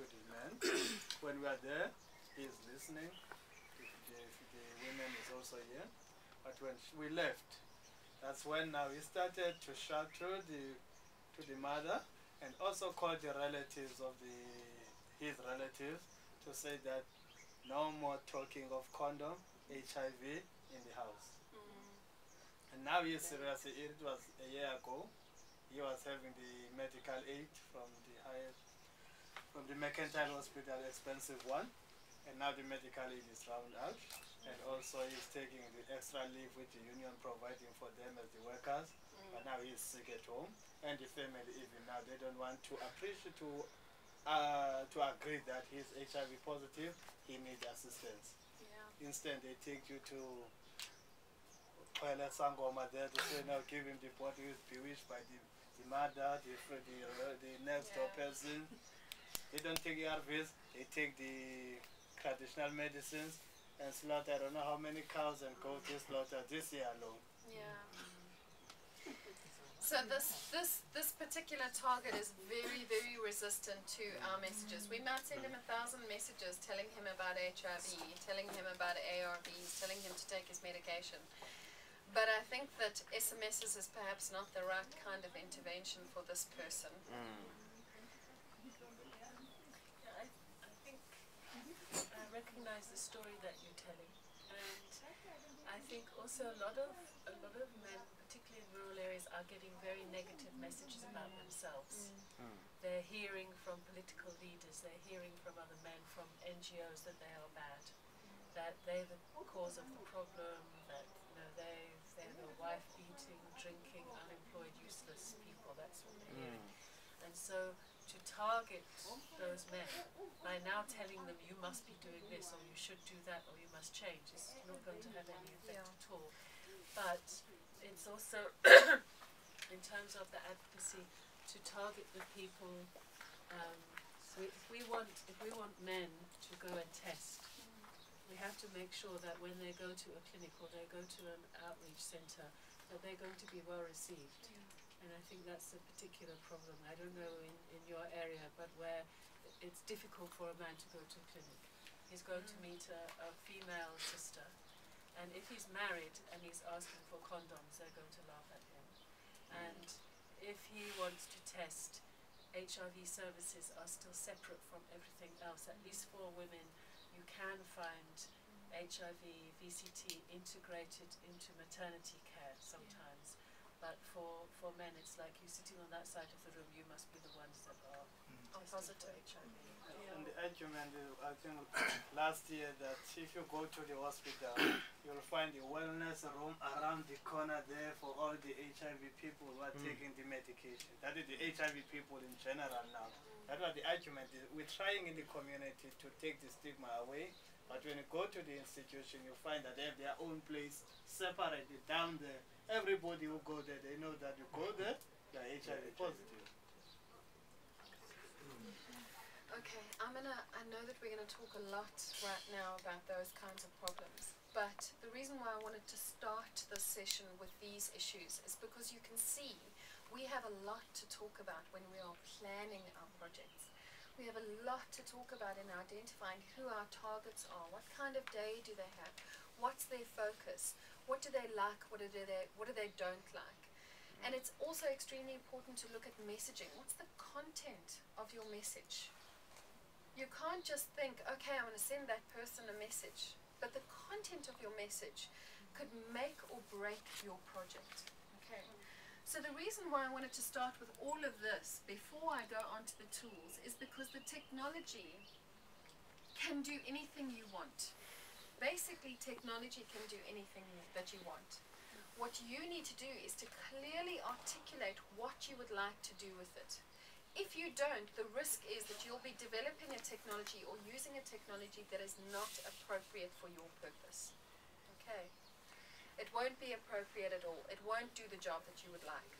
to the men. When we are there, he is listening. The women is also here. But when we left, that's when now he started to shout to the mother and also call the relatives of his relatives to say that no more talking of condom, HIV in the house. And now he's serious. It was a year ago. He was having the medical aid from the Mercantile Hospital, expensive one. And now the medical aid is round out. And also he's taking the extra leave which the union providing for them as the workers. But now he's sick at home. And the family even now, they don't want to appreciate, to agree that he's HIV positive. He needs assistance. Yeah. Instead, they take you to Sangoma there to say, now give him the body who is bewitched by the mother, the next door person. They don't take ARVs, they take the traditional medicines and slaughter. I don't know how many cows and goats they slaughter this year alone. Yeah. So this particular target is very, very resistant to our messages. We might send him 1,000 messages telling him about HIV, telling him about ARVs, telling him to take his medication. But I think that SMSs is perhaps not the right kind of intervention for this person. Yeah, I think I recognize the story that you're telling, and I think also a lot of men, particularly in rural areas, are getting very negative messages about themselves. They're hearing from political leaders, they're hearing from other men, from NGOs that they are bad, that they're the cause of the problem, that they're the wife-beating, drinking, unemployed, useless people. That's what they're hearing. And so to target those men by now telling them you must be doing this, or you should do that, or you must change, is not going to have any effect at all. But it's also, in terms of the advocacy, to target the people. So if we want men to go and test, we have to make sure that when they go to a clinic or they go to an outreach centre, that they're going to be well received. And I think that's a particular problem. I don't know in your area, but where it's difficult for a man to go to a clinic. He's going to meet a female sister, and if he's married and he's asking for condoms, they're going to laugh at him. And if he wants to test, HIV services are still separate from everything else. At least for women, you can find HIV, VCT integrated into maternity care sometimes. But for men, it's like you're sitting on that side of the room, you must be the ones that are positive HIV. And the argument, I think last year, that if you go to the hospital, you'll find a wellness room around the corner there for all the HIV people who are taking the medication. That is the HIV people in general now. That's what the argument is. We're trying in the community to take the stigma away, but when you go to the institution, you find that they have their own place separated down there. Everybody who go there, they know that you go there, you're HIV positive. Okay, I know that we're gonna talk a lot right now about those kinds of problems, but the reason why I wanted to start this session with these issues is because you can see we have a lot to talk about when we are planning our projects. We have a lot to talk about in identifying who our targets are, what kind of day do they have, what's their focus, what do they like, what do they don't like. And it's also extremely important to look at messaging. What's the content of your message? You can't just think, okay, I'm going to send that person a message, but the content of your message could make or break your project. Okay. So the reason why I wanted to start with all of this before I go on to the tools is because the technology can do anything you want. Basically, technology can do anything that you want. What you need to do is to clearly articulate what you would like to do with it. If you don't, the risk is that you'll be developing a technology or using a technology that is not appropriate for your purpose. Okay? It won't be appropriate at all. It won't do the job that you would like.